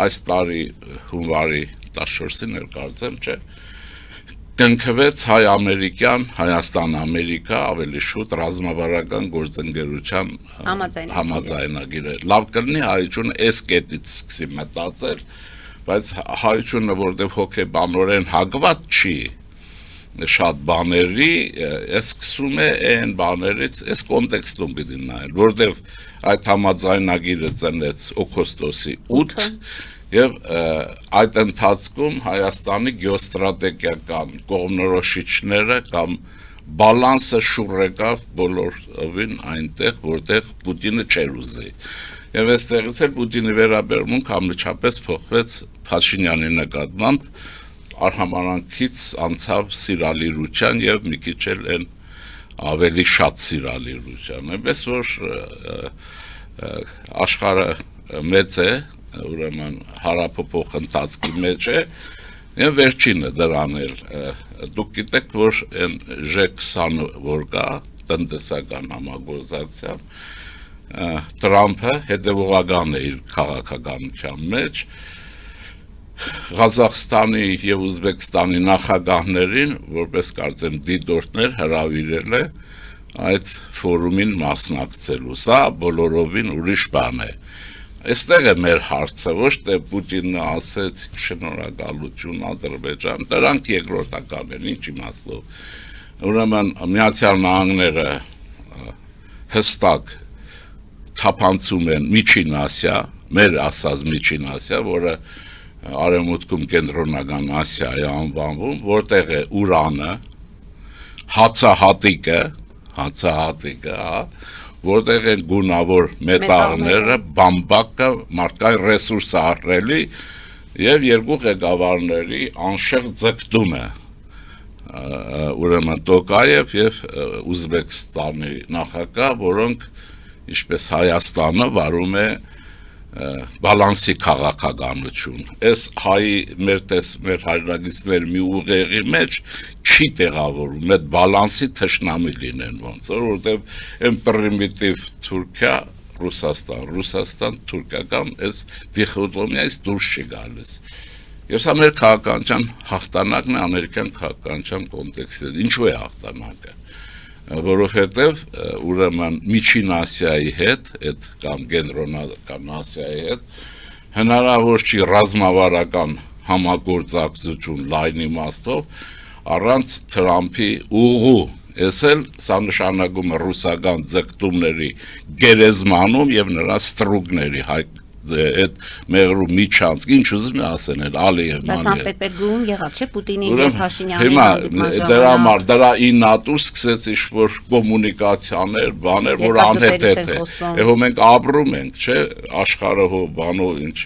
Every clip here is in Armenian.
այս տարի հունվարի 14-ին էր կարծեմ, չէ, կնքվեց հայ-ամերիկյան, Հայաստան-Ամերիկա ավելի շուտ ռազմավարական գործընկերության համաձայնագիրը։ Լավ կլինի հայությունը այս կետից սկսի մտածել, բայց հայությունը, որտեղ հոգեբանորեն հակված չի շատ բաների, սկսում է այն բաներից, այս կոնտեքստում պիտի նայել, որտեղ այդ համաձայնագիրը ծնեց օգոստոսի 8 եւ այդ ընթացքում Հայաստանի գեոստրատեգիական կողմնորոշիչները կամ բալանսը շուռ եկավ բոլորովին այնտեղ, որտեղ Պուտինը չէր ուզի։ Եվ այստեղից էլ Պուտինի վերաբերմունքը անմիջապես փոխվեց Փաշինյանի նկատմամբ, արհամարանքից անցավ սիրալիրության եւ մի քիչ էլ այն ավելի շատ սիրալիրության։ Այնպես որ աշխարհը մեծ է, ուրեմն հարաբերփոխ ընթացքի մեջ է, եւ վերջինը դրան էլ դուք գիտեք, որ այն G20 որ կա տնտեսական համագործակցության Տրամփը հետևողական է իր քաղաքականության մեջ, Ղազախստանի եւ Ուզբեկստանի նախագահներին, որպես կարծեմ դիտորդներ հրավիրել է այդ ֆորումին մասնակցելու։ Սա բոլորովին ուրիշ բան է։ Այստեղ է մեր հարցը, ոչ թե Պուտինը ասեց շնորհակալություն Ադրբեջան, դրանք երկրորդական են, ինչ իմաստով։ Ուրեմն Միացյալ Նահանգները հստակ թափանցում են Միջին Ասիա, մեր ասած Միջին Ասիա, որը Արևմուտքում կենտրոնական Ասիա է անվանվում, որտեղ է ուրանը, հացահատիկը, որտեղ են գունավոր մետաղները, բամբակը, մարդկային ռեսուրսը ահռելի եւ երկու ղեկավարների անշեղ ձգտումը, ուրեմն Տոկաև եւ Ուզբեկստանի նախագահ, որոնք ինչպես Հայաստանը վարում է բալանսի քաղաքականություն։ Այս հայի մեր հայրենիքներ մի ուղեղի մեջ չի տեղավորում այդ բալանսի թշնամի լինեն ոնց որովհետև այն պրիմիտիվ Թուրքիա, Ռուսաստան, թուրքական այս դիխոտոմիայից դուրս չի գալիս։ Եվ սա մեր քաղաքականության հաղթանակն է ամերիկյան քաղաքականության կոնտեքստից։ Ինչու է հաղթանակը։ Որովհետև ուրեմն Միջին Ասիայի հետ, այդ կամ Կենտրոնական Ասիայի հետ հնարավոր չի ռազմավարական համագործակցություն լայն իմաստով առանց Թրամփի ուղու, այս էլ սա նշանակում է ռուսական ձգտումների գերեզմանում եւ նրա ստրուկների այդ մեղրու միջանցք, ինչ ուզում է ասեն էլ Ալիև ման։ Բայց Սանտ Պետերբուրգում եղավ չէ Պուտինի եւ Փաշինյանի հիմա դրա ինատուր սկսեց ինչ-որ կոմունիկացիաներ, բաներ, որ անհետ է։ Էհո մենք ապրում ենք, չէ, աշխարհը հո բանով ինչ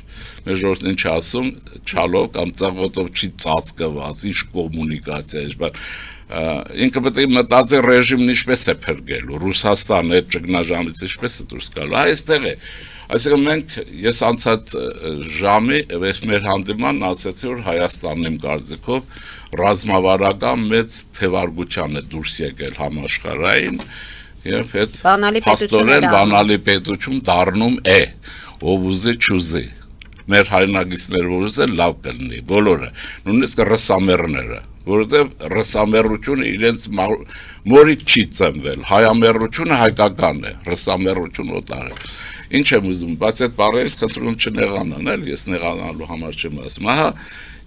մեր ժողովուրդն ինչ ասում, չալով կամ ծաղոտով չի ծածկված, ինչ կոմունիկացիա, ինչ բան։ Ինքը պետք է մտածի ռեժիմն ինչպես է փրկելու, Ռուսաստանը այդ ճգնաժամից ինչպես է դուրս գալու։ Այստեղ է։ Այսինքն մենք ես անցած ժամի մեր հանդիմանն ասացի, որ Հայաստանն իմ կարծիքով ռազմավարական մեծ թևարգության է դուրս եկել համաշխարհային եւ այդ փաստորեն բանալի պետություն դառնում է, ով ուզի չուզի։ Մեր հայրենիքները որ ուզեն լավ կլինի, բոլորը, նույնիսկ ռսամերները, որովհետև ռսամերությունը իրենց մորից չի ծնվել, հայամերությունը հայկական է, ռսամերությունը օտար է։ Ինչ եմ ուզում, բայց այդ բառերից խնդրում չնեղանան, էլ ես նեղանալու համար չեմ ասում, ահա,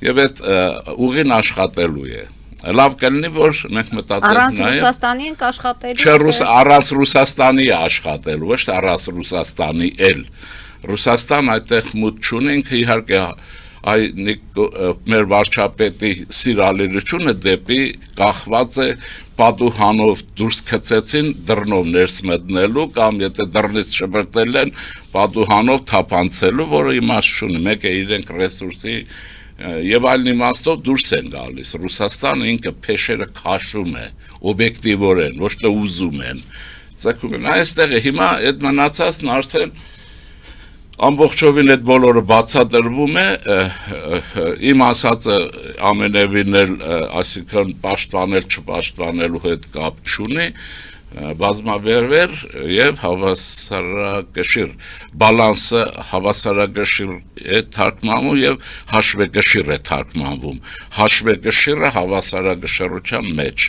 եւ այդ ուղին աշխատելու է։ Լավ կլինի, որ մենք մտածենք նաեւ առանց Ռուսաստանի ենք աշխատելու։ Չէ, առանց Ռուսաստանի է աշխատելու, ոչ թե առանց Ռուսաստանի էլ։ Ռուսաստան այդտեղ մուտք չունի, ինքը իհարկե մեր վարչապետի սիրալիրությունը դեպի կախված է պատուհանով դուրս գցեցին դռնով ներս մտնելու կամ եթե դռնից շպրտել են պատուհանով թափանցելու, որը իմաստ չունի, մեկ է իրենք ռեսուրսի եւ այլ իմաստով դուրս են գալիս։ Ռուսաստանը ինքը փեշերը քաշում է, օբյեկտիվորեն, ոչ թե ուզում են։ Ցակում են այստեղ է հիմա այդ մնացածն արդեն ամբողջովին այդ բոլորը բացատրվում է, իմ ասածը ամենևին էլ, այսինքն պաշտպանել չպաշտպանելու հետ կապ չունի, բազմաբերվեր եւ հավասարակշիռ բալանսը հավասարակշիռ է թարգմանվում եւ հաշվեկշիռ է թարգմանվում հաշվեկշիռը հավասարակշռության մեջ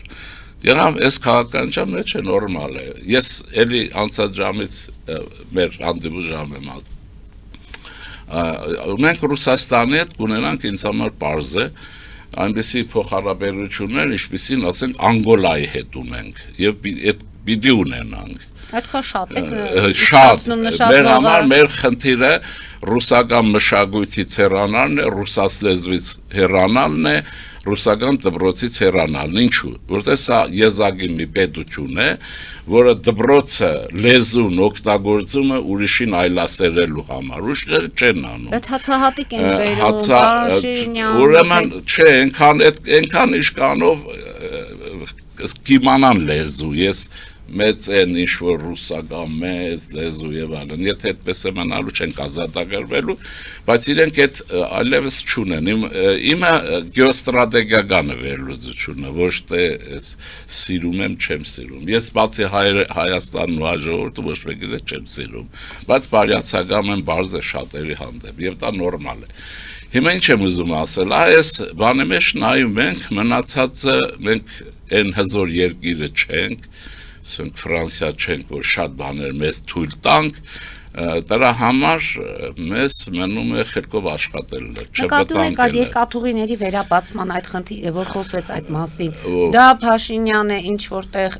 եղավ այս քաղաքականության մեջ է նորմալ է ես էլի անցած ժամից մեր հանդիպու ժամը մենք Ռուսաստանի հետ կունենանք ինձ համար պարզ է այնպիսի փոխհարաբերություններ, ինչպիսին ասենք Անգոլայի հետ ունենք եւ այդ պիտի ունենանք այդքան շատ է շատ մեր համար մեր խնդիրը ռուսական մշակույթից հեռանալն է ռուսաց լեզվից հեռանալն է ռուսական դպրոցից հեռանալն ինչու որտեղ սա եզակի մի պետություն է որը դպրոցը լեզուն օգտագործում է ուրիշին այլասերելու համար ուրիշները չեն անում այդ հացահատիկ են բերում ուրեմն չէ այնքան իշկանով կիմանան լեզու ես մեծ են ինչ-որ ռուսական մեծ լեզու եւ այլն եթե այդպես է մնալու չենք ազատագրվելու բայց իրենք այդ այլևս չունեն իմը գեոստրատեգիական է վերլուծությունը ոչ թե սիրում եմ չեմ սիրում ես բացի Հայաստանն ու հաջողորդը ոչ մեկին չեմ սիրում բայց բարյացակամ եմ բարձ է շատերի հանդեպ եւ դա նորմալ է հիմա ինչ եմ ուզում ասել այս բանի մեջ նայում ենք մնացածը մենք այն հզոր երկիրը չենք ասենք Ֆրանսիա չենք, որ շատ բաներ մեզ թույլ տանք, դրա համար մեզ մնում է խելքով աշխատելը, չվտանգելը։ Այդ երկաթուղիների վերաբացման այդ խնդիրը, որ խոսվեց այդ մասին, դա Փաշինյանը ինչ որտեղ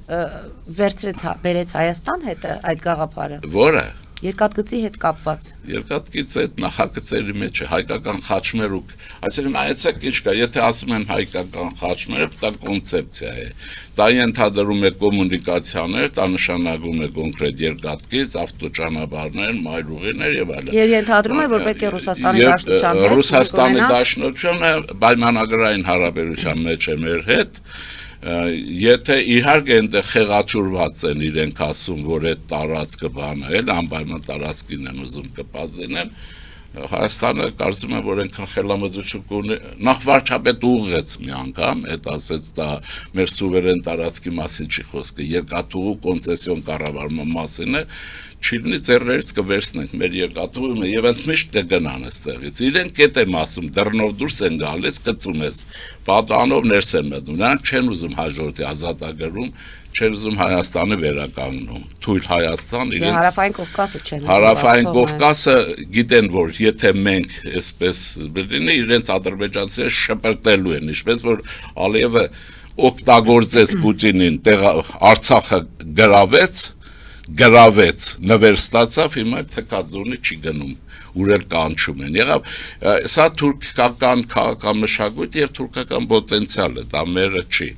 վերցրեց, բերեց Հայաստան հետ այդ գաղափարը։ Որը? Երկաթգծի հետ կապված։ Երկաթգծի այդ նախագծերի մեջ է հայկական խաչմերուկ, այսինքն այեցեք ինչ կա, եթե ասում են հայկական խաչմերուկ, դա կոնցեպցիա է։ Դա ընդհանրում է կոմունիկացիաներ, դա նշանակում է կոնկրետ երկաթգիծ, ավտոճանապարհներ, մայրուղիներ եւ այլն։ Եվ ընդհանրում է, որ պետք է Ռուսաստանի Դաշնության հետ Ռուսաստանի Դաշնությունը պայմանագրային հարաբերության մեջ է մեր հետ Եթե իհարկե այնտեղ խեղաթյուրված են իրենք ասում, որ այդ տարածքը բանը էլ անպայման տարածքին են ուզում կպած լինեն, Հայաստանը կարծում եմ, որ այնքան խելամտություն կունի, նախ վարչապետ ուղղեց մի անգամ, այդ ասեց դա մեր սուվերեն տարածքի մասին չի խոսքը, երկաթուղու կոնցեսիոն կառավարման մասին է, չի լինի ձեռներից կվերցնենք մեր երկաթուղումը եւ ընդմիշտ կգնան այստեղից։ Իրենք այդ եմ ասում, դռնով դուրս են գալիս, կծում ես, պատանով ներս են մտնում, նրանք չեն ուզում հաջորդի ազատագրում, չեն ուզում Հայաստանը վերականգնում, թույլ Հայաստան իրենց Հարավային Կովկասը չեն ուզում։ Հարավային Կովկասը գիտեն, որ եթե մենք այսպես լինի, իրենց ադրբեջանցիները շպրտելու են, ինչպես որ Ալիևը օգտագործեց Պուտինին, Արցախը գրավեց, նվեր ստացավ, հիմա թքածունի չի գնում, ուրել կանչում են։ Եղավ, սա թուրքական քաղաքական մշակույթ եւ թուրքական պոտենցիալ է, դա մերը չի։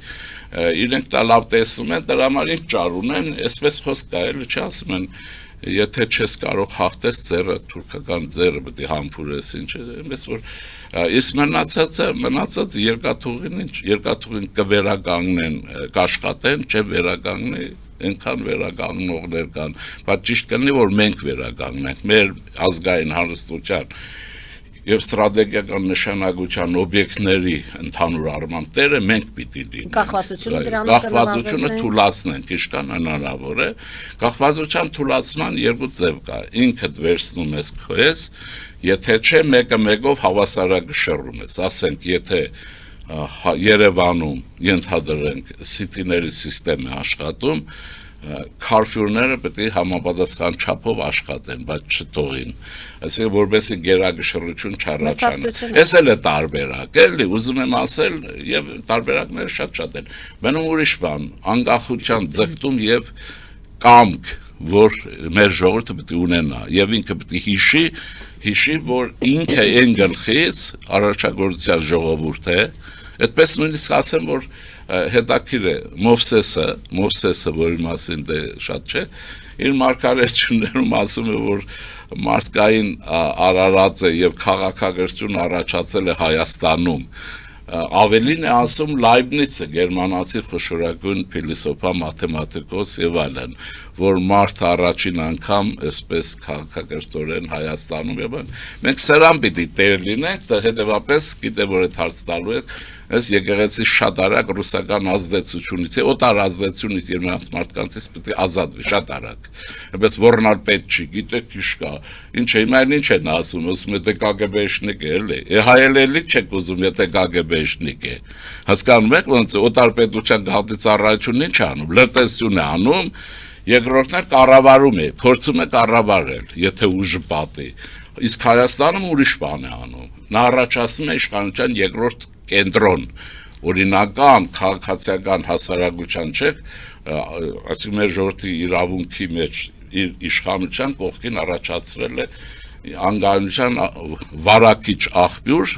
Իրենք դա լավ տեսնում են, դրա համար ինչ ճար ունեն, այսպես խոսք կա, էլի չասում են, եթե չես կարող հաղթես ձեռը, թուրքական ձեռը պետք է համբուրես, ինչ է, այնպես որ իսկ մնացած երկաթուղին կվերականգնեն, կաշխատեն, չէ վերականգնի այնքան վերականգնողներ կան, բայց ճիշտ կլինի, որ մենք վերականգնենք մեր ազգային հարստության եւ ստրատեգիական նշանակության օբյեկտների ընդհանուր առմամբ տերը մենք պիտի լինենք։ Կախվածությունը թուլացնենք, ինչքան հնարավոր է։ Կախվածության թուլացման երկու ձև կա։ Ինքդ վերցնում ես քեզ, եթե չէ մեկը մեկով հավասարակշռում ես, ասենք, եթե Երևանում ենթադրենք սիթիների սիստեմ է աշխատում, քարֆյուրները պետք է համապատասխան չափով աշխատեն, բայց չթողին, այսինքն որպեսզի գերակշռություն չառաջանա։ Էս էլ է տարբերակ, էլի ուզում եմ ասել, եւ տարբերակները շատ են։ Մնում ուրիշ բան, անկախության ձգտում եւ կամք, որ մեր ժողովուրդը պետք է ունենա, եւ ինքը պետք է հիշի, որ ինքը այն գլխից առաջագործության ժողովուրդ է, այդպես նույնիսկ ասեմ, որ հետաքրիր է Մովսեսը, որի մասին դե շատ չէ, իր մարգարեություններում ասում է, որ մարդկային արարած է եւ քաղաքակրթություն առաջացել է Հայաստանում, ավելին է ասում Լայբնիցը, գերմանացի խոշորագույն փիլիսոփա, մաթեմատիկոս եւ այլն, որ մարդը առաջին անգամ այսպես քաղաքակրթորեն Հայաստանում եւ մենք սրան պիտի տեր լինենք, հետեւապես գիտեմ որ այդ հարց տալու եք, այս եկեղեցի շատ արագ ռուսական ազդեցությունից, օտար ազդեցությունից եւ նրանց մարդկանցից պիտի ազատվի շատ արագ։ Այնպես որնալ պետք չի, գիտեք ինչ կա։ Ինչ է, հիմա ինչ են ասում եթե KGB-շնիկ է, էլի։ Հայելելի չեք ուզում, եթե KGB-շնիկ է։ Հասկանում եք ոնց օտար պետության գաղտնի ծառայությունն ինչ անում, լրտեսություն է անում։ Երկրորդն է կառավարում է, փորձում է կառավարել, եթե ուժ պատի։ Իսկ Հայաստանում ուրիշ բան է անում։ Նա առաջացնում է իշխանության երկրորդ կենտրոն, օրինական քաղաքացիական հասարակության չեք, ասենք մեր ժողովրդի իրավունքի մեջ իր իշխանության կողքին առաջացրել է անգայնության վարակիչ աղբյուր,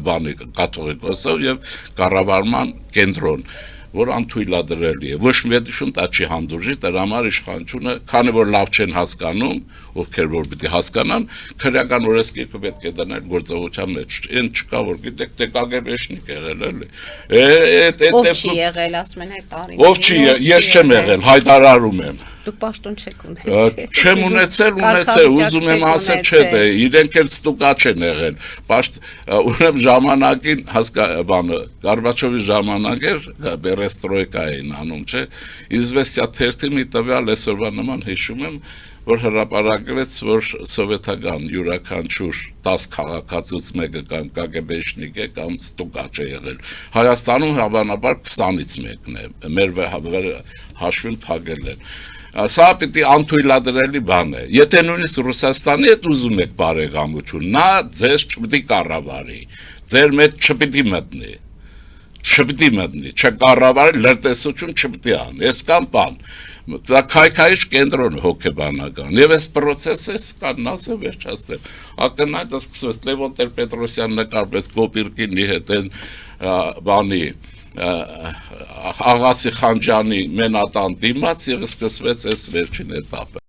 բանի կաթողիկոսով եւ կառավարման կենտրոն, որ անթույլատրելի է։ Ոչ մի պետություն դա չի հանդուրժի, դրա համար իշխանությունը, քանի որ լավ չեն հասկանում, ովքեր որ պիտի հասկանան, քրեական օրենսգիրքը պետք է դնել գործողության մեջ։ Այն չկա որ գիտեք, դե KGB-շնիկ եղել էլի։ Ով չի եղել, ասում են այդ տարին։ Ով չի, ես չեմ եղել, հայտարարում եմ։ Դուք պաշտոն չեք ունեցել։ Չեմ ունեցել, ուզում եմ ասել, չէ, դե իրենք էլ ստուկա չեն եղել։ Ուրեմն ժամանակին բանը Գորբաչովի ժամանակ էր Բերեստրոյկա էին անում, չէ։ Իզվեստիա թերթի մի տվյալ այսօրվա նման հիշում եմ, որ հրապարակվեց, որ սովետական յուրաքանչյուր 10 քաղաքացուց մեկը կամ KGB-շնիկ է կամ ստուկա չէ եղել։ Հայաստանում հավանաբար 20-ից մեկն է, մեր հաշվին փակել են։ Սա պիտի անթույլատրելի բան է։ Եթե նույնիսկ Ռուսաստանի հետ ուզում եք բարեկամություն, նա ձեզ չպիտի կառավարի, ձեր մեջ չպիտի մտնի, չկառավարի, լրտեսություն չպիտի անի, այս կամ բան։ Դա քայքայիչ կենտրոն հոգեբանական, եւ այս process-ը կան ասեմ վերջացնեմ։ Ակնհայտ սկսվեց Լևոն Տեր-Պետրոսյան նկարպես Կոպիրկինի հետ են բանի Աղասի Խանջյանի մենատան դիմաց եւ սկսվեց այս վերջին էտապը։